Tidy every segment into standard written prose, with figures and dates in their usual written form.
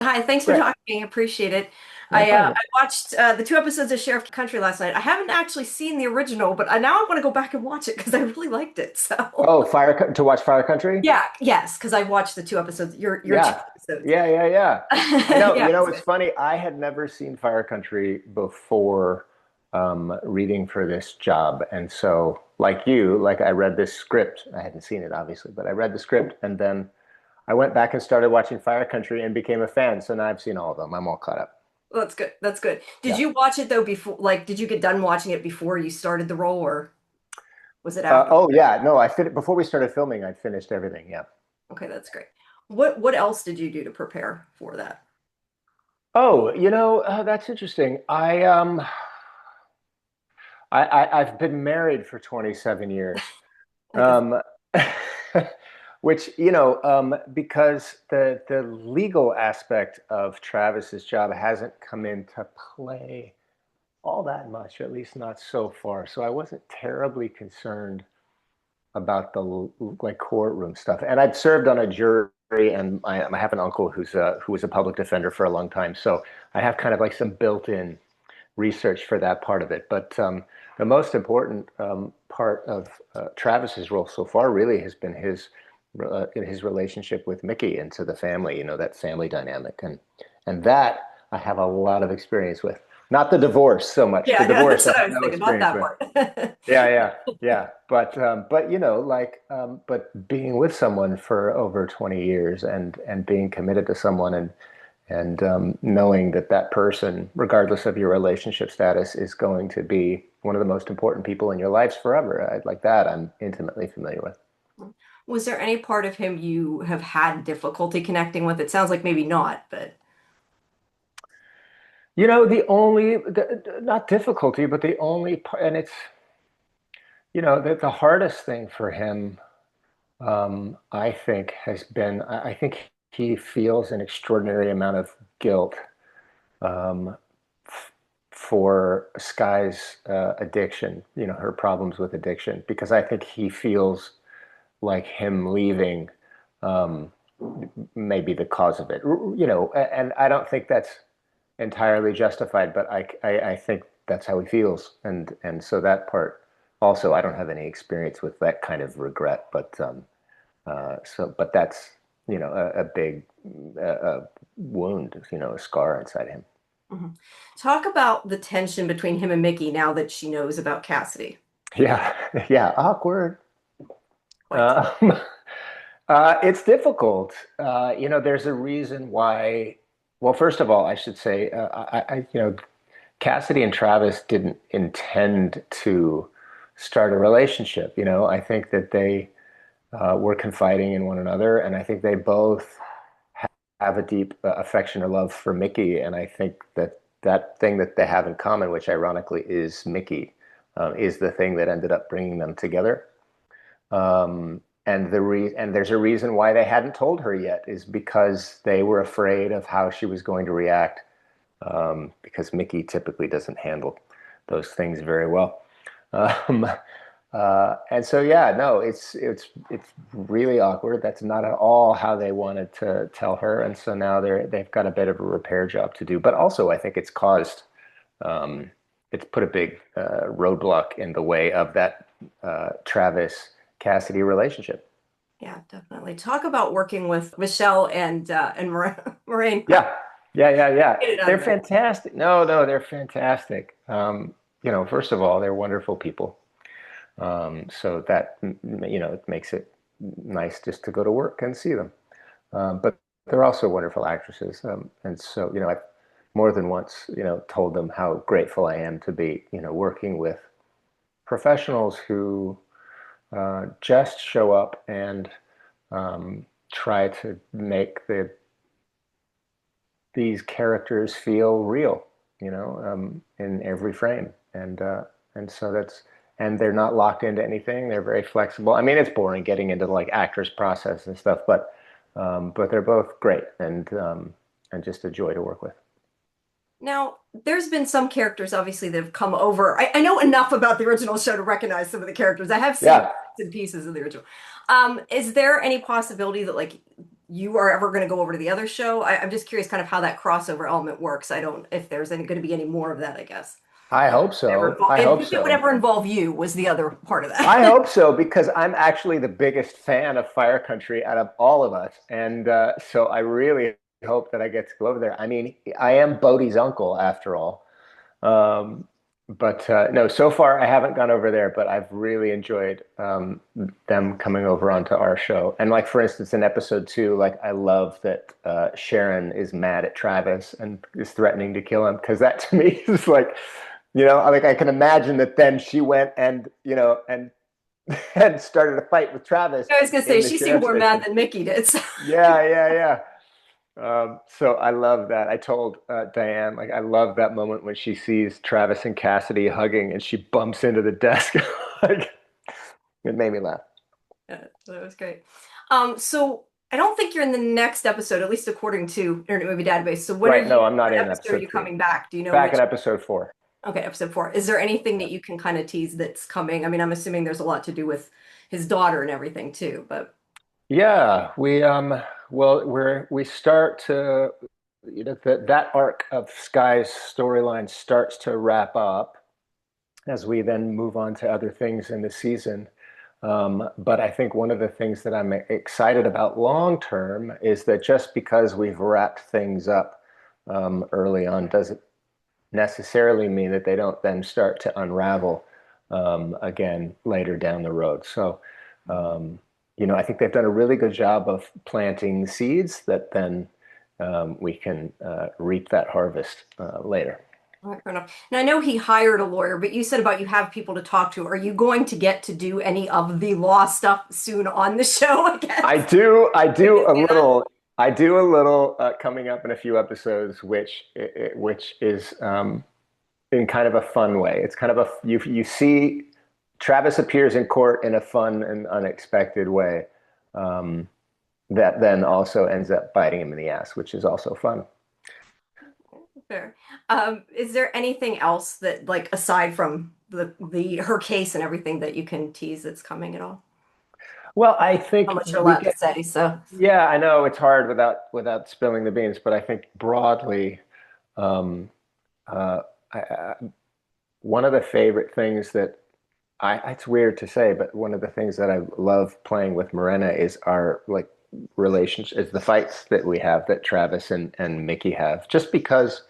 Hi, thanks for Great. talking to me. Appreciate it. No I problem. watched the two episodes of Sheriff Country last night. I haven't actually seen the original, but now I want to go back and watch it because I really liked it. So Oh, to watch Fire Country? yeah, yes, because I watched the two episodes. Your two Yeah. episodes. Yeah. I know, Yeah, it's it's good. funny. I had never seen Fire Country before reading for this job. And so, like you, like I read this script. I hadn't seen it, obviously, but I read the script and then I went back and started watching Fire Country and became a fan. So now I've seen all of them. I'm all caught up. Well, that's good. That's good. Did Yeah. you watch it though before? Like, did you get done watching it before you started the role, or was it after? Oh, yeah. No, before we started filming, I'd finished everything. Yeah. Okay, that's great. What else did you do to prepare for that? Oh, that's interesting. I've been married for 27 years, I guess. um, which, because the legal aspect of Travis's job hasn't come into play all that much, at least not so far. So I wasn't terribly concerned about the like courtroom stuff. And I'd served on a jury, and I have an uncle who was a public defender for a long time. So I have kind of like some built-in research for that part of it. But the most important part of Travis's role so far really has been his relationship with Mickey and to the family. That family dynamic, and that I have a lot of experience with. Not the divorce so much. Yeah, The I know. divorce That's I what I have was no thinking about experience that with. part. Yeah. But but being with someone for over 20 years and being committed to someone and knowing that that person, regardless of your relationship status, is going to be one of the most important people in your lives forever. Like that, I'm intimately familiar with. Was there any part of him you have had difficulty connecting with? It sounds like maybe not, but Not difficulty, but the only part, and it's, the hardest thing for him, I think, has been, I think he feels an extraordinary amount of guilt um, for Sky's addiction, her problems with addiction, because I think he feels like him leaving um, may be the cause of it. And I don't think that's entirely justified, but I think that's how he feels, and so that part also I don't have any experience with that kind of regret, but that's a big wound, a scar inside him. mhm. Talk about the tension between him and Mickey now that she knows about Cassidy. Yeah, yeah, awkward. Quite. Um, it's difficult. There's a reason why. Well, first of all, I should say, Cassidy and Travis didn't intend to start a relationship. I think that they were confiding in one another, and I think they both have a deep affection or love for Mickey. And I think that that thing that they have in common, which ironically is Mickey, is the thing that ended up bringing them together. And there's a reason why they hadn't told her yet is because they were afraid of how she was going to react, because Mickey typically doesn't handle those things very well. Um, and so, yeah, no, it's really awkward. That's not at all how they wanted to tell her, and so now they've got a bit of a repair job to do. But also, I think um, it's put a big roadblock in the way of that Travis Cassidy relationship. Yeah, definitely. Talk about working with Michelle and Moraine. Yeah, yeah. Get it They're on there. fantastic. No, they're fantastic. First of all, they're wonderful people. So that it makes it nice just to go to work and see them. But they're also wonderful actresses, and so I've more than once told them how grateful I am to be working with professionals who just show up and try to make these characters feel real, in every frame, and so and they're not locked into anything. They're very flexible. I mean, it's boring getting into like actors process and stuff, but they're both great and just a joy to work with. Now, there's been some characters, obviously, that have come over. I know enough about the original show to recognize some of the characters. I have seen Yeah. bits and pieces of the original. Is there any possibility that, like, you are ever going to go over to the other show? I'm just curious kind of how that crossover element works. I don't, if there's any, going to be any more of that, I guess. I hope so. I And hope if it would so. ever involve you was the other part of that. I hope so because I'm actually the biggest fan of Fire Country out of all of us, and so I really hope that I get to go over there. I mean, I am Bodhi's uncle after all, um, but no, so far I haven't gone over there, but I've really enjoyed them coming over onto our show. And like for instance, in episode 2, like I love that Sharon is mad at Travis and is threatening to kill him because that to me is like, like I can imagine that then she went and and started a fight with Travis I was going to say, in the she seemed sheriff more mad station. than Mickey did. So. Yeah, yeah, yeah. So I love that. I told Diane, like, I love that moment when she sees Travis and Cassidy hugging and she bumps into the desk. Like, it made me laugh. Yeah, that was great. So I don't think you're in the next episode, at least according to Internet Movie Database. So when are Right. you, No, I'm not what in episode are episode you 3. coming back? Do you know Back which? in episode 4. Okay, episode 4. Is there anything that you can kind of tease that's coming? I mean, I'm assuming there's a lot to do with his daughter and everything too, but Yeah, well we start to that arc of Sky's storyline starts to wrap up as we then move on to other things in the season. But I think one of the things that I'm excited about long term is that just because we've wrapped things up early on doesn't necessarily mean that they don't then start to unravel again later down the road. So, I think they've done a really good job of planting seeds that then we can reap that harvest later. all right, fair enough. Now I know he hired a lawyer, but you said about you have people to talk to. Are you going to get to do any of the law stuff soon on the show, I I guess? do. I I do can a see that. little. I do a little coming up in a few episodes, which is in kind of a fun way. It's kind of a you see Travis appears in court in a fun and unexpected way um, that then also ends up biting him in the ass, which is also fun. Fair. Is there anything else that, like, aside from the her case and everything that you can tease that's coming at all? Well, I How think much you're we allowed to get. say, so. Yeah, I know it's hard without spilling the beans, but I think broadly, um, uh, I, one of the favorite things that it's weird to say, but one of the things that I love playing with Morena is our like relationship, is the fights that we have that Travis and Mickey have, just because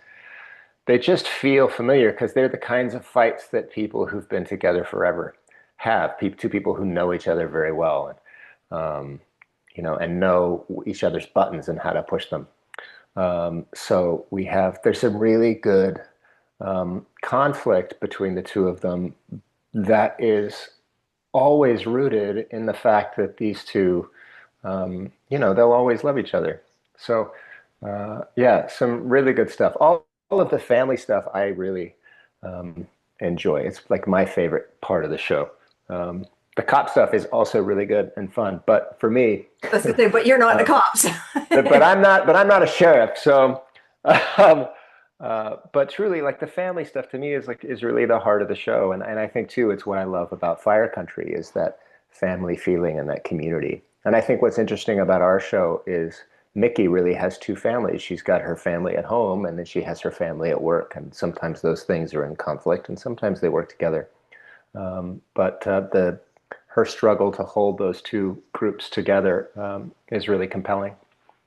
they just feel familiar because they're the kinds of fights that people who've been together forever have, two people who know each other very well and and know each other's buttons and how to push them. So there's some really good conflict between the two of them that is always rooted in the fact that these two, they'll always love each other. So, yeah, some really good stuff. All of the family stuff I really enjoy. It's like my favorite part of the show. The cop stuff is also really good and fun, but for me, That's the thing, but you're not the cops. but I'm not a sheriff. So, um, but truly, like the family stuff to me is really the heart of the show, and I think too it's what I love about Fire Country is that family feeling and that community. And I think what's interesting about our show is Mickey really has two families. She's got her family at home, and then she has her family at work, and sometimes those things are in conflict, and sometimes they work together. But the her struggle to hold those two groups together is really compelling.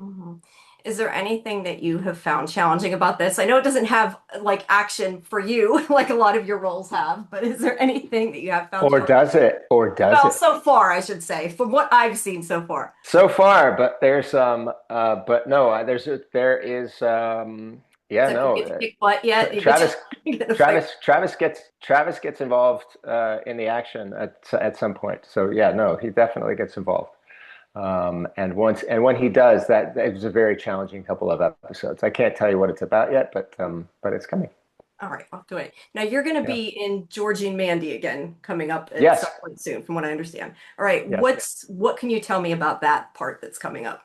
Mhm. Is there anything that you have found challenging about this? I know it doesn't have like action for you like a lot of your roles have, but is there anything that you have found Or challenging? does it? Or does Well, it? so far, I should say, from what I've seen so far. So far, but but no, there is, yeah, Except you no, get to kick butt yet, you get to Travis, get in a fight. Travis gets involved in the action at some point. So yeah, no, he definitely gets involved. And when he does, that it was a very challenging couple of episodes. I can't tell you what it's about yet, but it's coming. All right, off to it. Now you're going to Yeah. be in Georgie and Mandy again, coming up at some Yes. point soon, from what I understand. All right, Yes. what can you tell me about that part that's coming up?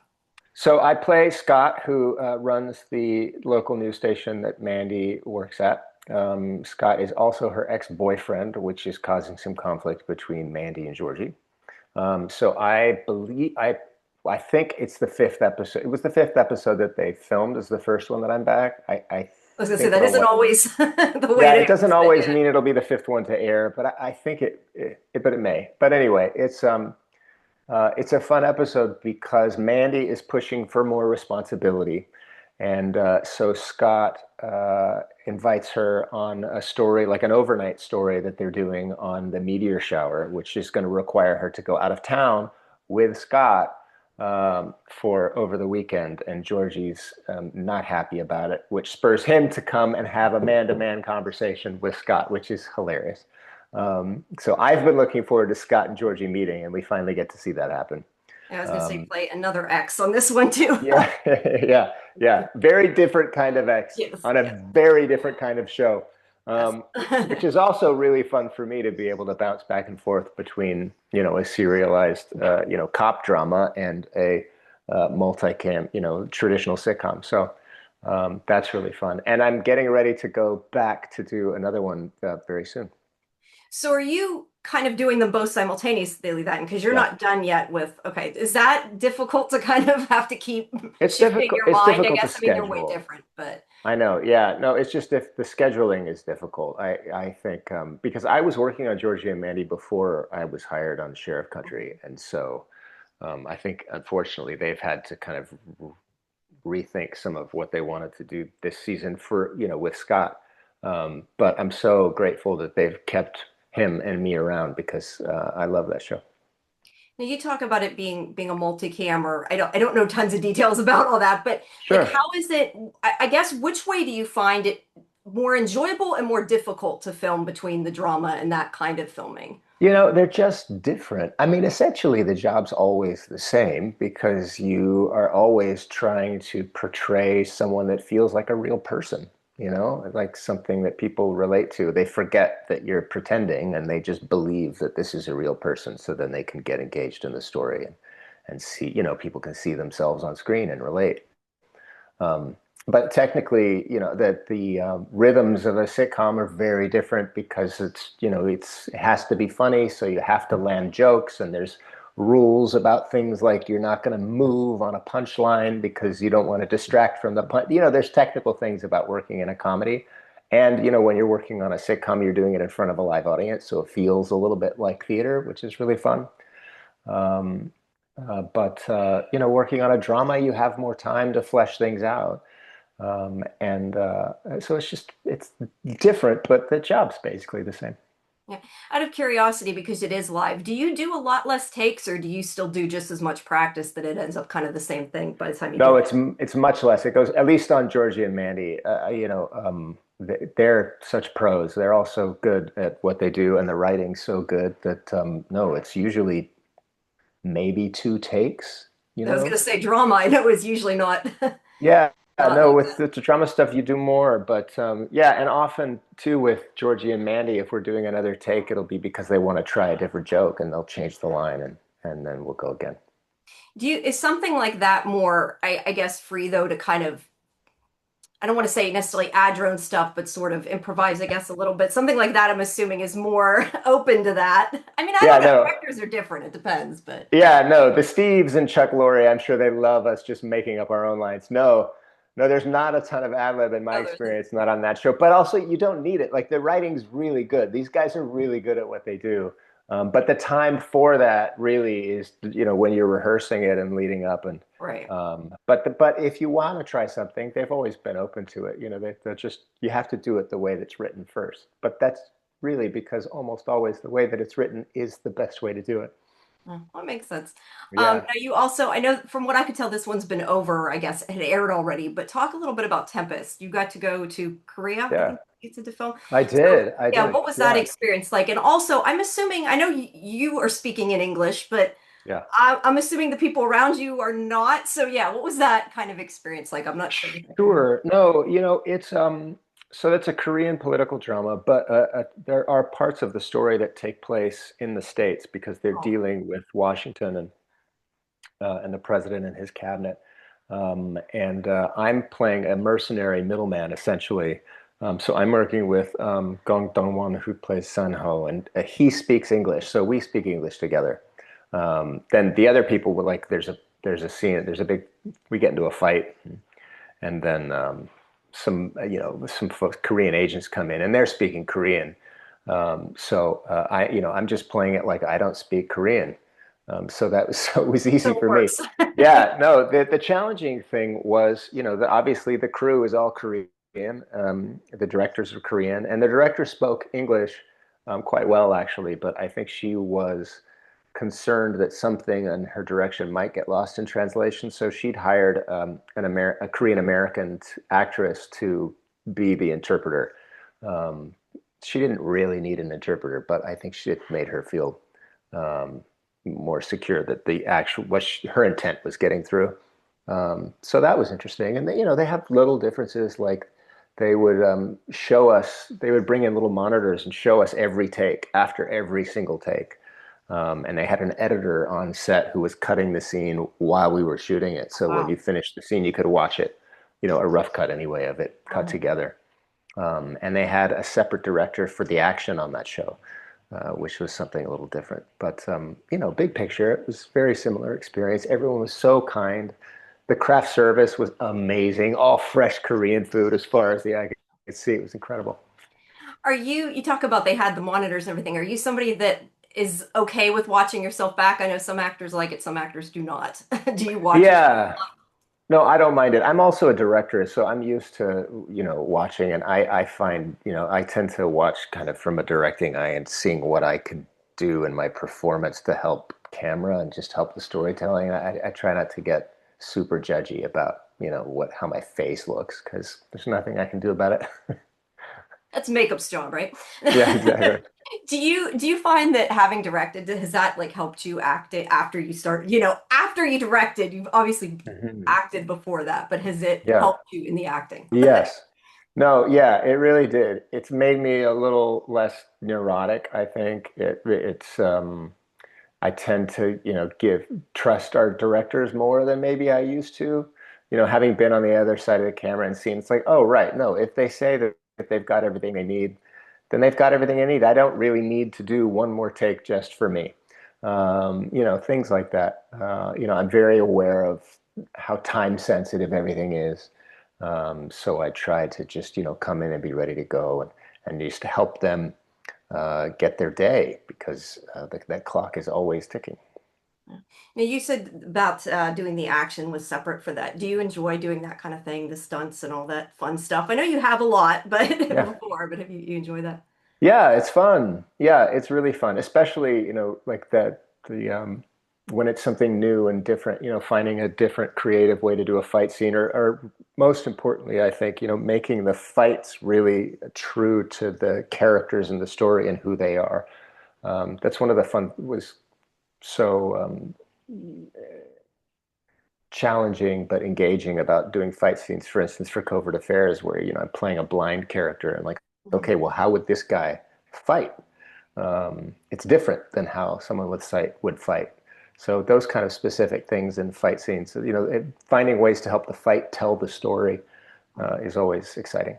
So I play Scott, who runs the local news station that Mandy works at. Scott is also her ex-boyfriend, which is causing some conflict between Mandy and Georgie. So I I think it's the fifth episode. It was the fifth episode that they filmed as the first one that I'm back. I I was gonna say think that it'll isn't what. always the way Yeah, it it doesn't airs, but always yeah. mean it'll be the fifth one to air, but I think but it may. But anyway, it's a fun episode because Mandy is pushing for more responsibility. And so Scott invites her on a story, like an overnight story that they're doing on the meteor shower, which is going to require her to go out of town with Scott for over the weekend. And Georgie's not happy about it, which spurs him to come and have a man-to-man conversation with Scott, which is hilarious. So I've been looking forward to Scott and Georgie meeting, and we finally get to see that happen. I was gonna say Um, play another X on this one too. yeah, yeah, yeah. Very different kind of X Yes, on a yes, very different kind of show, yes. which is also really fun for me to be able to bounce back and forth between, a serialized, cop drama and a multicam, traditional sitcom. So that's really fun. And I'm getting ready to go back to do another one very soon. So are you kind of doing them both simultaneously then? Because you're Yeah. not done yet with, okay, is that difficult to kind of have to keep It's shifting difficult. your It's mind? I difficult to guess, I mean, they're way schedule. different, but I know. Yeah. No, it's just if the scheduling is difficult. I think because I was working on Georgie and Mandy before I was hired on Sheriff Country, and so I think unfortunately they've had to kind of rethink some of what they wanted to do this season for with Scott. But I'm so grateful that they've kept him and me around because I love that show. now you talk about it being a multicam, or I don't know tons of details about all that, but like Sure. how is it, I guess which way do you find it more enjoyable and more difficult to film between the drama and that kind of filming? They're just different. I mean, essentially, the job's always the same because you are always trying to portray someone that feels like a real person, like something that people relate to. They forget that you're pretending and they just believe that this is a real person. So then they can get engaged in the story and see, people can see themselves on screen and relate. Um, but technically, that the rhythms of a sitcom are very different because it has to be funny, so you have to land jokes, and there's rules about things like you're not going to move on a punchline because you don't want to distract from the punch. There's technical things about working in a comedy, and when you're working on a sitcom, you're doing it in front of a live audience, so it feels a little bit like theater, which is really fun. Um, but working on a drama, you have more time to flesh things out. And so it's different, but the job's basically the same. Yeah. Out of curiosity, because it is live, do you do a lot less takes or do you still do just as much practice that it ends up kind of the same thing by the time you No, get it's much less. It goes at least on Georgie and Mandy. They're such pros. They're also good at what they do, and the writing's so good that no, it's usually maybe two takes. You there? I was going know, to say drama. I know is usually not Yeah, not no, like with that. the drama stuff you do more, but yeah, and often too with Georgie and Mandy, if we're doing another take, it'll be because they want to try a different joke and they'll change the line and then we'll go again. Do you is something like that more, I guess, free though to kind of, I don't want to say necessarily add your own stuff, but sort of improvise, I guess, a little bit. Something like that, I'm assuming, is more open to that. I mean, I Yeah, don't know. no, Directors are different. It depends, but yeah, no, the Steves and Chuck Lorre, I'm sure they love us just making up our own lines. No, no, there's not a ton of ad lib in my others. experience, not on that show. But also, you don't need it. Like the writing's really good. These guys are really good at what they do. But the time for that really is, when you're rehearsing it and leading up. And Right. but if you want to try something, they've always been open to it. They're just you have to do it the way that's written first. But that's really because almost always the way that it's written is the best way to do it. That makes sense. Yeah, Now you also, I know from what I could tell, this one's been over, I guess, it had aired already, but talk a little bit about Tempest. You got to go to Korea, I yeah. think you did the film. I So, did. I yeah, did. what was that Yeah. experience like? And also, I'm assuming, I know you are speaking in English, but Yeah. I'm assuming the people around you are not. So, yeah, what was that kind of experience like? I'm not sure. Sure. No, it's so it's a Korean political drama, but there are parts of the story that take place in the States because they're Oh, dealing with Washington and the president and his cabinet. And I'm playing a mercenary middleman essentially. So I'm working with Gong Dong-won, who plays Sun Ho, and he speaks English, so we speak English together. Then the other people were like, there's a there's a scene, there's a big, we get into a fight, and then some, some folks, Korean agents come in, and they're speaking Korean. I'm just playing it like I don't speak Korean. So that was so it was easy So it for me. works. Yeah, no, the challenging thing was, obviously the crew is all Korean. The directors are Korean, and the director spoke English quite well, actually. But I think she was concerned that something in her direction might get lost in translation. So she'd hired a Korean American actress to be the interpreter. Um, she didn't really need an interpreter, but I think she made her feel um, more secure that the actual her intent was getting through. So that was interesting, and they have little differences like they would show us. They would bring in little monitors and show us every take after every single take. And they had an editor on set who was cutting the scene while we were shooting it. So when Wow. you finished the scene, you could watch it, a rough cut anyway of it cut Mhm. together. And they had a separate director for the action on that show, which was something a little different. But big picture, it was a very similar experience. Everyone was so kind. The craft service was amazing. All fresh Korean food as far as the eye could see. It was incredible. You talk about they had the monitors and everything. Are you somebody that is okay with watching yourself back? I know some actors like it, some actors do not. Do you watch yourself? Yeah. No, I don't mind it. I'm also a director, so I'm used to, watching, and I find, I tend to watch kind of from a directing eye and seeing what I can do in my performance to help camera and just help the storytelling. I try not to get super judgy about, how my face looks because there's nothing I can do about it. That's makeup's job, right? Yeah, exactly. Do you find that having directed, has that like helped you act it after you start, after you directed, you've obviously Mhm. acted before that, but has it Yeah. helped you in the acting? Yes. No, yeah, it really did. It's made me a little less neurotic, I think. I tend to, give trust our directors more than maybe I used to. Having been on the other side of the camera and seen, it's like, oh, right, no, if they say that if they've got everything they need, then they've got everything they need. I don't really need to do one more take just for me. Things like that. I'm very aware of how time sensitive everything is. So I try to just, come in and be ready to go and just to help them get their day because that clock is always ticking. Now, you said about doing the action was separate for that. Do you enjoy doing that kind of thing, the stunts and all that fun stuff? I know you have a lot, but Yeah. before, but have you enjoy that? Yeah, it's fun. Yeah, it's really fun, especially, like that when it's something new and different, finding a different creative way to do a fight scene or most importantly, I think, making the fights really true to the characters and the story and who they are. That's one of the fun was so challenging but engaging about doing fight scenes, for instance, for Covert Affairs, where I'm playing a blind character and like, Mhm. okay, well, how would this guy fight? It's different than how someone with sight would fight. So those kind of specific things in fight scenes, finding ways to help the fight tell the story is always exciting.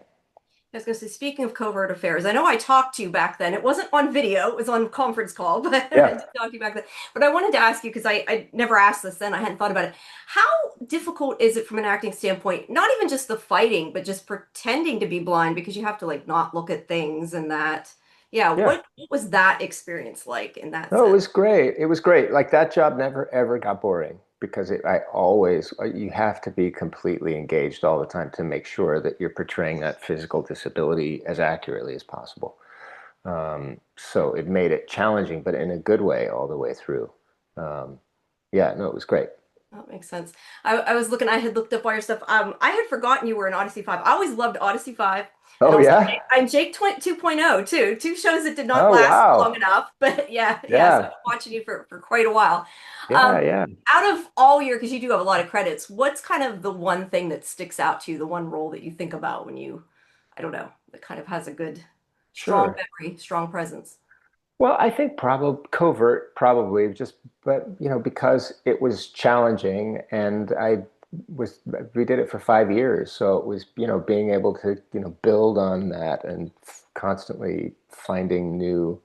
I was going to say, speaking of covert affairs, I know I talked to you back then. It wasn't on video, it was on conference call, but I Yeah. did talk to you back then. But I wanted to ask you, because I never asked this then, I hadn't thought about it. How difficult is it from an acting standpoint, not even just the fighting, but just pretending to be blind because you have to like not look at things and that. Yeah, Yeah. what was that experience like in that No, it sense? was great. It was great. Like that job never ever got boring because I always, you have to be completely engaged all the time to make sure that you're portraying that physical disability as accurately as possible. So it made it challenging, but in a good way all the way through. Um, yeah, no, it was great. That makes sense. I was looking, I had looked up all your stuff. I had forgotten you were in Odyssey 5. I always loved Odyssey 5. And Oh, also, yeah? I'm Jake 2.0 too. Two shows that did not Oh, last long wow. enough. But yeah, yeah. So I've Yeah. been watching you for quite a while. Yeah, Um, yeah. Out of all your, because you do have a lot of credits, what's kind of the one thing that sticks out to you, the one role that you think about when you, I don't know, that kind of has a good, strong Sure. memory, strong presence? Well, I think probably covert, probably just, but because it was challenging and was, we did it for 5 years. So it was, being able to, build on that and constantly finding new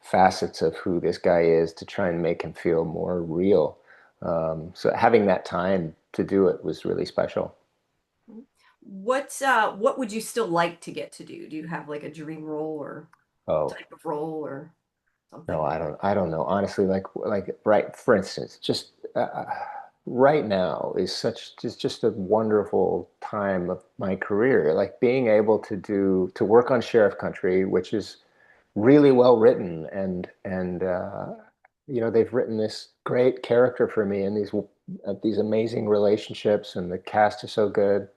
facets of who this guy is to try and make him feel more real. So having that time to do it was really special. What would you still like to get to do? Do you have like a dream role or Oh, type of role or no, something? I don't know. Honestly, right, for instance, just right now is just a wonderful time of my career. Like being able to work on Sheriff Country, which is really well written, and they've written this great character for me, and these amazing relationships, and the cast is so good.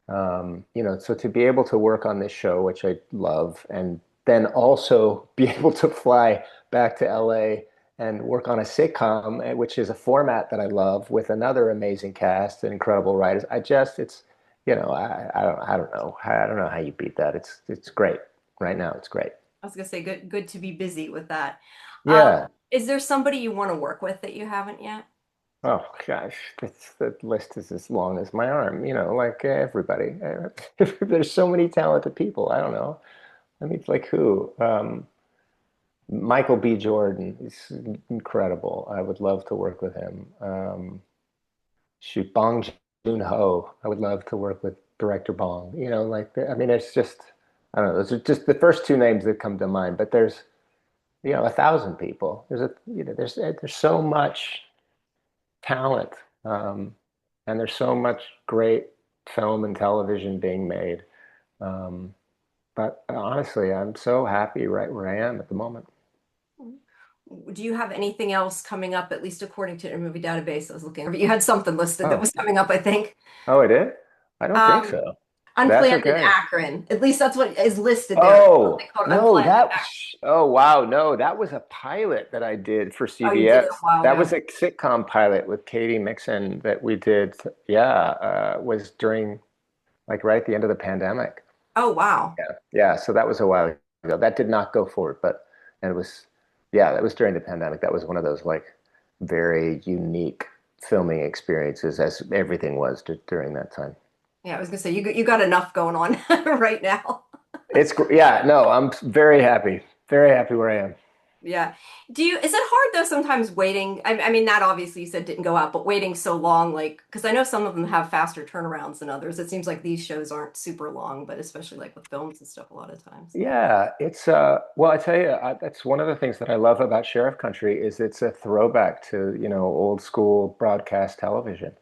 So to be able to work on this show, which I love, and then also be able to fly back to LA and work on a sitcom, which is a format that I love with another amazing cast and incredible writers. I don't know. I don't know how you beat that. It's great. Right now, it's great. I was gonna say good to be busy with that. Yeah. Is there somebody you want to work with that you haven't yet? Oh gosh, the list is as long as my arm, like everybody. There's so many talented people. I don't know. I mean, like who? Michael B. Jordan is incredible. I would love to work with him. Shoot, Bong Joon-ho. I would love to work with director Bong. I mean, it's just, I don't know. Those are just the first two names that come to mind. But there's, 1,000 people. There's so much talent, and there's so much great film and television being made. Um, but honestly, I'm so happy right where I am at the moment. Do you have anything else coming up, at least according to the movie database I was looking? You had something listed that Oh, was coming up, I think. oh, it did? I don't think Um, so. That's Unplanned in okay. Akron. At least that's what is listed there. Oh, Something called no, Unplanned in that Akron. was, oh, wow. No, that was a pilot that I did for Oh, you did it a CBS. while That ago. was a sitcom pilot with Katie Mixon that we did. Yeah, was during like right at the end of the pandemic. Oh, wow. Yeah. Yeah. So that was a while ago. That did not go forward, and it was, yeah, that was during the pandemic. That was one of those like very unique filming experiences as everything was during that time. Yeah, I was gonna say you got enough going on right now. Yeah, no, I'm very happy where I am. Yeah. Is it hard though sometimes waiting? I mean, that obviously you said didn't go out, but waiting so long, like, because I know some of them have faster turnarounds than others. It seems like these shows aren't super long, but especially like with films and stuff a lot of times. Yeah, it's well, I tell you, that's one of the things that I love about Sheriff Country is it's a throwback to, old school broadcast television.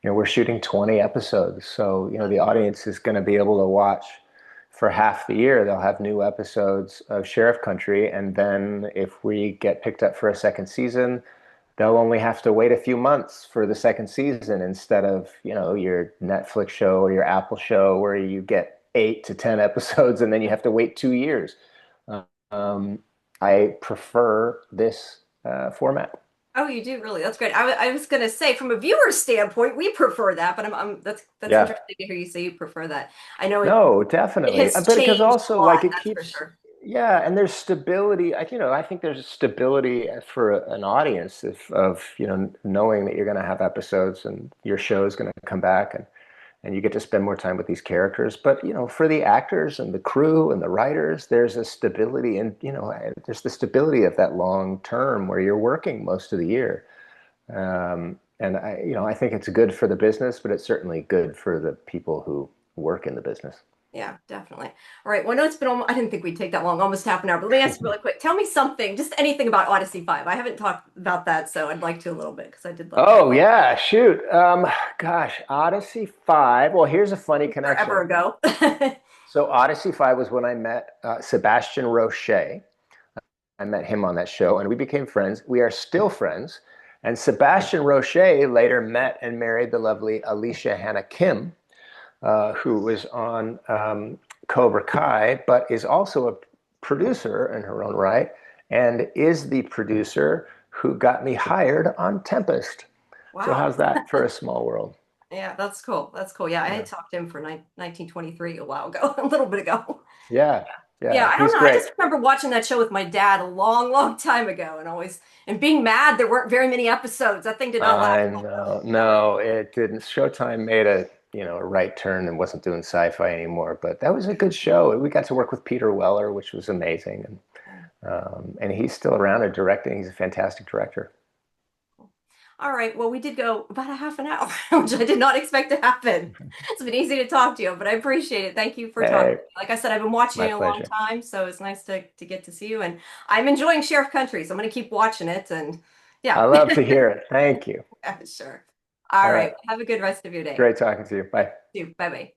We're shooting 20 episodes, so, the audience is going to be able to watch for half the year. They'll have new episodes of Sheriff Country, and then if we get picked up for a second season, they'll only have to wait a few months for the second season instead of, your Netflix show or your Apple show where you get 8 to 10 episodes and then you have to wait 2 years. Um, I prefer this format. Oh, you do really? That's great. I was gonna say from a viewer standpoint, we prefer that, but that's Yeah. interesting to hear you say you prefer that. I know No, it definitely. has But because changed a also lot, like it that's for keeps, sure. yeah, and there's stability. I think there's stability for an audience of, knowing that you're going to have episodes and your show is going to come back and you get to spend more time with these characters. But, for the actors and the crew and the writers, there's a stability and, there's the stability of that long term where you're working most of the year. And I think it's good for the business, but it's certainly good for the people who work in the business. Yeah, definitely. All right. Well, I know it's been almost, I didn't think we'd take that long, almost half an hour, but let me ask you really quick. Tell me something, just anything about Odyssey 5. I haven't talked about that, so I'd like to a little bit because I did love that Oh yeah, shoot. Gosh, Odyssey 5. Well, here's a funny forever connection. ago. So Odyssey 5 was when I met Sebastian Roche. I met him on that show and we became friends. We are still friends. And Sebastian Roche later met and married the lovely Alicia Hannah Kim, who was on Cobra Kai, but is also a producer in her own right, and is the producer who got me hired on Tempest. So Wow. how's that for a small world? Yeah, that's cool. That's cool. Yeah, I Yeah, had talked to him for 1923 a while ago, a little bit ago. yeah, Yeah, yeah. I don't He's know. I great. just remember watching that show with my dad a long, long time ago and being mad there weren't very many episodes. That thing did not last I long. know. No, it didn't. Showtime made a right turn and wasn't doing sci-fi anymore. But that was a good show. We got to work with Peter Weller, which was amazing, and he's still around and directing. He's a fantastic director. All right. Well, we did go about a half an hour, which I did not expect to happen. It's been easy to talk to you, but I appreciate it. Thank you for talking. Hey, Like I said, I've been watching my it a long pleasure. time, so it's nice to get to see you. And I'm enjoying Sheriff Country, so I'm going to keep watching it. And I yeah, love to hear it. Thank you. sure. All All right. right. Have a good rest of your day. Great talking to you. Bye. Bye bye.